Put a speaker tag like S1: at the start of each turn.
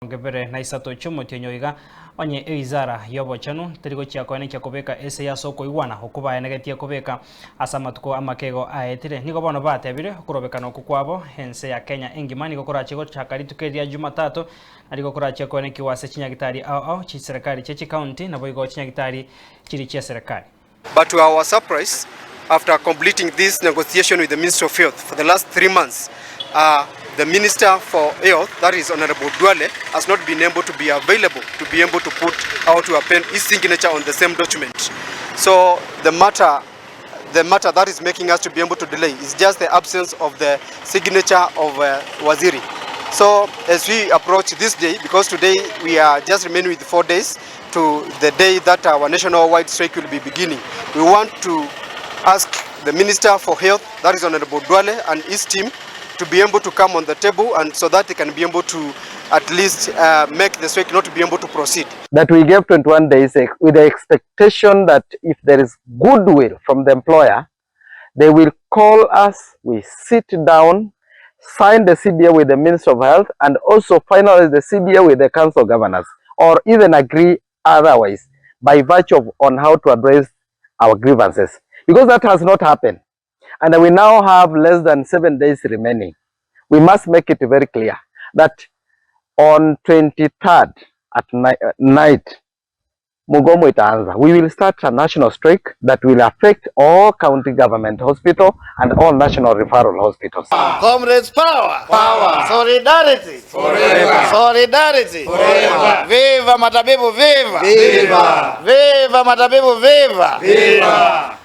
S1: ngevere na isato chumo tyenyoiga onye eizara y'obochenu terigo chiakoene chiakobeka ese yasoko igwana okuba enegetie kobeka asamatuko amakego aetire nigo bono batebire kurobekana okukwabo ense ya Kenya engima nigo korachigo chakaritukeria Jumatatu arigo korachiakoene kiwase chinyagitari ao chi serikali chechi county na boigo chinyagitari chiri chia serikali.
S2: But to our surprise, after completing this negotiation with the Minister of Health for the last 3 months, the Minister for Health, that is Honorable Duale, has not been able to be available to be able to put out to append his signature on the same document. So the matter that is making us to be able to delay is just the absence of the signature of Waziri. So as we approach this day, because today we are just remaining with 4 days to the day that our national-wide strike will be beginning, we want to ask the Minister for Health, that is Honorable Duale, and his team to be able to come on the table, and so that they can be able to at least make the strike not to be able to proceed.
S3: That we gave 21 days with the expectation that if there is goodwill from the employer, they will call us, we sit down, sign the CBA with the Minister of Health, and also finalize the CBA with the Council of Governors, or even agree otherwise by virtue of on how to address our grievances. Because that has not happened, and we now have less than 7 days remaining. We must make it very clear that on 23rd at night, Mugomo itaanza. We will start a national strike that will affect all county government hospital and all national referral hospitals.
S4: Comrades, power! Power! Solidarity! Forever! Solidarity! Forever! Viva Matabibu, viva! Viva! Viva Matabibu, viva! Viva!